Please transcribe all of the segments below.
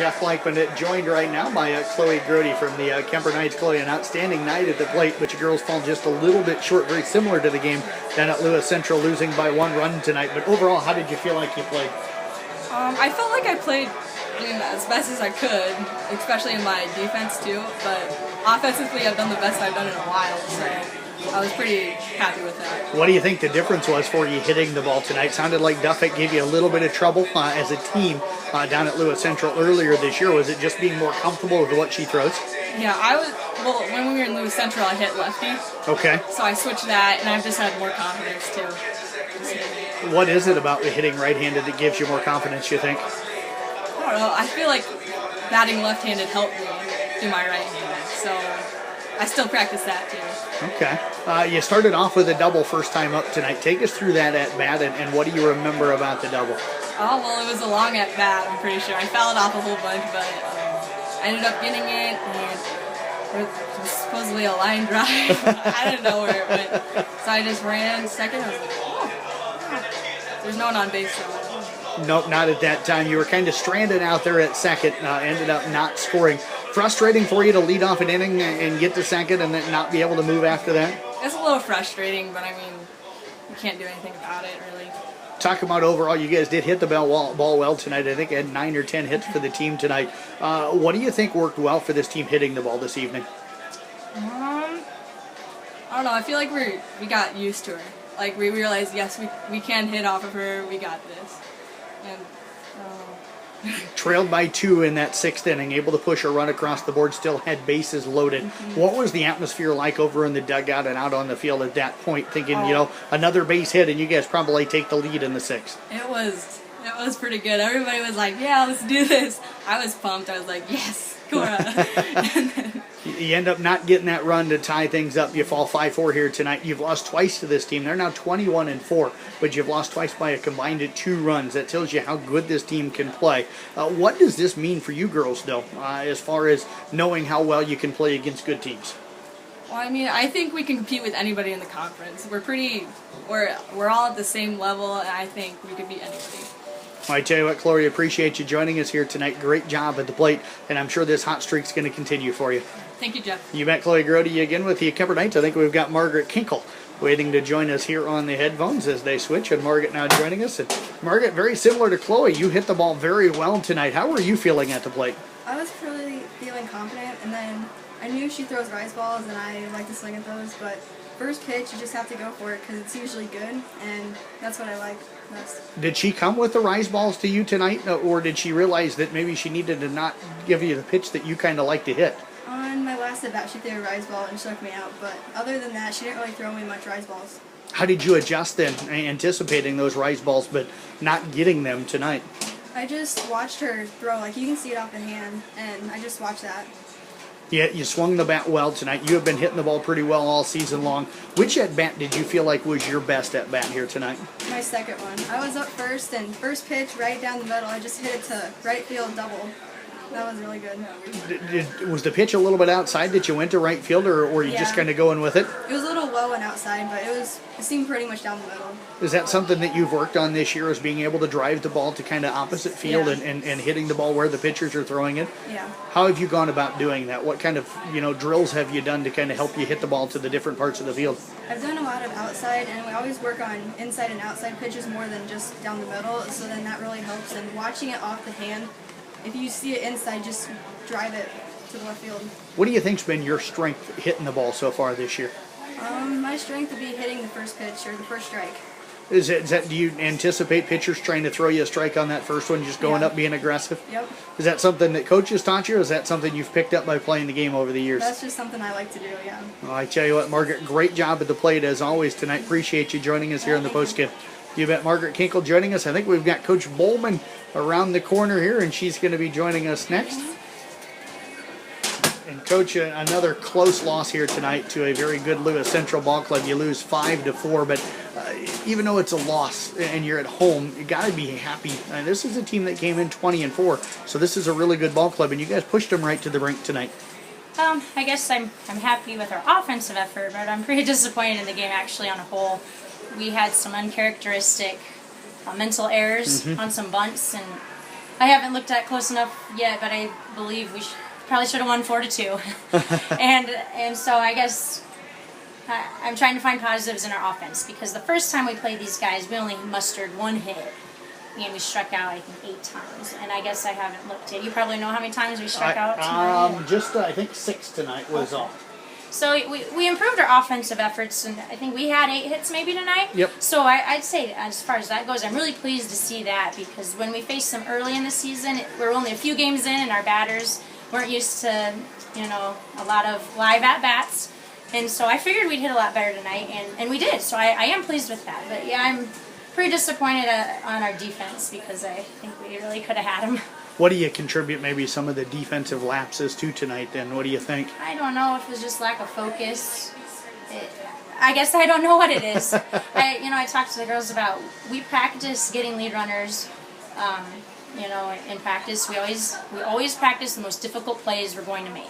Jeff Blankman, joined right now by Chloe Grote from the Kemper Knights. Chloe, an outstanding night at the plate, but your girls fall just a little bit short, very similar to the game down at Lewis Central, losing by 1 run tonight. But overall, how did you feel like you played? I felt like I played as best as I could, especially in my defense too, but offensively I've done the best I've done in a while, so I was pretty happy with that. What do you think the difference was for you hitting the ball tonight? Sounded like Duffett gave you a little bit of trouble as a team down at Lewis Central earlier this year. Was it just being more comfortable with what she throws? Yeah, when we were in Lewis Central, I hit lefty. Okay. So I switched that, and I've just had more confidence too. What is it about hitting right-handed that gives you more confidence, you think? I don't know. I feel like batting left-handed helped me do my right-handed, so I still practice that too. Okay. You started off with a double first time up tonight. Take us through that at bat, and what do you remember about the double? Oh, well, it was a long at bat, I'm pretty sure. I fouled off a whole bunch, but I ended up getting it, and it was supposedly a line drive. I didn't know where it went. So I just ran second. I was like, oh, there's no one on base, so. Nope, not at that time. You were kind of stranded out there at second, ended up not scoring. Frustrating for you to lead off an inning and get to second and then not be able to move after that? It's a little frustrating, but I mean, you can't do anything about it, really. Talk about overall, you guys did hit the ball well tonight. I think you had 9 or 10 hits for the team tonight. What do you think worked well for this team hitting the ball this evening? I don't know. I feel like we got used to her. Like, we realized, yes, we can hit off of her. We got this. And trailed by 2 in that 6th inning, able to push a run across the board, still had bases loaded. What was the atmosphere like over in the dugout and out on the field at that point, thinking, another base hit and you guys probably take the lead in the 6th? It was pretty good. Everybody was like, yeah, let's do this. I was pumped. I was like, yes, Cora. You end up not getting that run to tie things up. You fall 5-4 here tonight. You've lost twice to this team. They're now 21-4, but you've lost twice by a combined 2 runs. That tells you how good this team can play. What does this mean for you girls, though, as far as knowing how well you can play against good teams? Well, I mean, I think we can compete with anybody in the conference. We're all at the same level, and I think we could beat anybody. Well, I tell you what, Chloe, appreciate you joining us here tonight. Great job at the plate, and I'm sure this hot streak's going to continue for you. Thank you, Jeff. You bet. Chloe Grote again with the Kemper Knights. I think we've got Margaret Kenkel waiting to join us here on the headphones as they switch, and Margaret now joining us. And Margaret, very similar to Chloe, you hit the ball very well tonight. How were you feeling at the plate? I was really feeling confident, and then I knew she throws rise balls, and I like to swing at those, but first pitch, you just have to go for it because it's usually good, and that's what I like best. Did she come with the rise balls to you tonight, or did she realize that maybe she needed to not give you the pitch that you kind of like to hit? On my last at bat, she threw a rise ball and shook me out, but other than that, she didn't really throw me much rise balls. How did you adjust then, anticipating those rise balls but not getting them tonight? I just watched her throw. Like, you can see it off the hand, and I just watched that. Yeah, you swung the bat well tonight. You have been hitting the ball pretty well all season long. Which at-bat did you feel like was your best at-bat here tonight? My second one. I was up first, and first pitch right down the middle, I just hit it to right field double. That was really good. Was the pitch a little bit outside that you went to right field, or were you just kind of going with it? It was a little low and outside, but it seemed pretty much down the middle. Is that something that you've worked on this year, is being able to drive the ball to kind of opposite field and hitting the ball where the pitchers are throwing it? Yeah. How have you gone about doing that? What kind of drills have you done to kind of help you hit the ball to the different parts of the field? I've done a lot of outside, and we always work on inside and outside pitches more than just down the middle, so then that really helps. And watching it off the hand, if you see it inside, just drive it to the left field. What do you think's been your strength hitting the ball so far this year? My strength would be hitting the first pitch or the first strike. Is that do you anticipate pitchers trying to throw you a strike on that first one, just going up being aggressive? Yep. Is that something that coaches taught you, or is that something you've picked up by playing the game over the years? That's just something I like to do, yeah. Well, I tell you what, Margaret, great job at the plate as always tonight. Appreciate you joining us here in the postgame. You bet. Margaret Kenkel joining us. I think we've got Coach Bohlmann around the corner here, and she's going to be joining us next. And Coach, another close loss here tonight to a very good Lewis Central ball club. You lose 5-4, but even though it's a loss and you're at home, you got to be happy. This is a team that came in 20-4, so this is a really good ball club, and you guys pushed them right to the brink tonight. I guess I'm happy with our offensive effort, but I'm pretty disappointed in the game actually on a whole. We had some uncharacteristic mental errors on some bunts, and I haven't looked at close enough yet, but I believe we probably should have won 4-2. and so I guess I'm trying to find positives in our offense, because the first time we played these guys, we only mustered 1 hit. And we struck out, I think, 8 times. And I guess I haven't looked at. You probably know how many times we struck out tonight. Just I think 6 tonight was all. So we improved our offensive efforts, and I think we had 8 hits maybe tonight. Yep. So I'd say, as far as that goes, I'm really pleased to see that, because when we faced them early in the season, we're only a few games in, and our batters weren't used to, a lot of live at-bats. And so I figured we'd hit a lot better tonight, and we did. So I am pleased with that. But yeah, I'm pretty disappointed on our defense, because I think we really could have had them. What do you contribute maybe some of the defensive lapses to tonight then? What do you think? I don't know if it was just lack of focus. I guess I don't know what it is. I talked to the girls about, we practice getting lead runners, in practice. We always practice the most difficult plays we're going to make.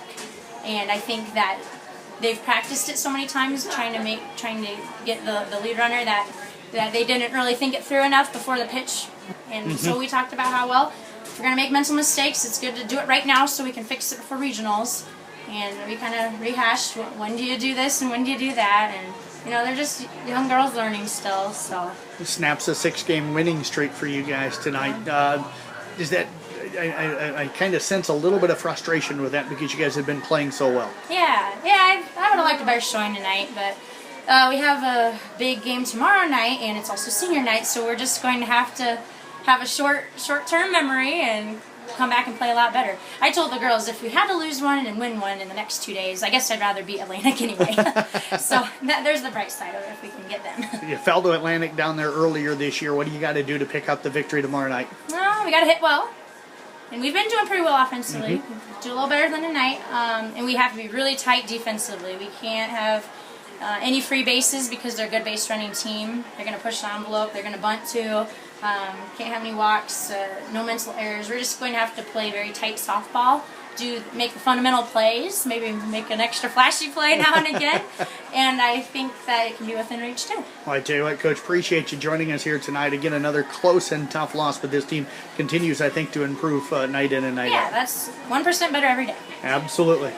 And I think that they've practiced it so many times trying to get the lead runner that they didn't really think it through enough before the pitch. And so we talked about how, well, if we're going to make mental mistakes, it's good to do it right now so we can fix it for regionals. And we kind of rehashed, when do you do this and when do you do that? And, they're just young girls learning still, so. It snaps a 6-game winning streak for you guys tonight. Is that, I kind of sense a little bit of frustration with that, because you guys have been playing so well. Yeah, I would have liked a better showing tonight, but we have a big game tomorrow night, and it's also senior night, so we're just going to have a short-term memory and come back and play a lot better. I told the girls, if we had to lose one and win one in the next 2 days, I guess I'd rather beat Atlantic anyway. So there's the bright side of it, if we can get them. You fell to Atlantic down there earlier this year. What do you got to do to pick up the victory tomorrow night? Well, we got to hit well. And we've been doing pretty well offensively. Do a little better than tonight. And we have to be really tight defensively. We can't have any free bases, because they're a good base running team. They're going to push the envelope. They're going to bunt too. Can't have any walks, no mental errors. We're just going to have to play very tight softball, make the fundamental plays, maybe make an extra flashy play now and again, and I think that it can be within reach too. Well, I tell you what, Coach, appreciate you joining us here tonight. Again, another close and tough loss, but this team continues, I think, to improve night in and night out. Yeah, that's 1% better every day. Absolutely.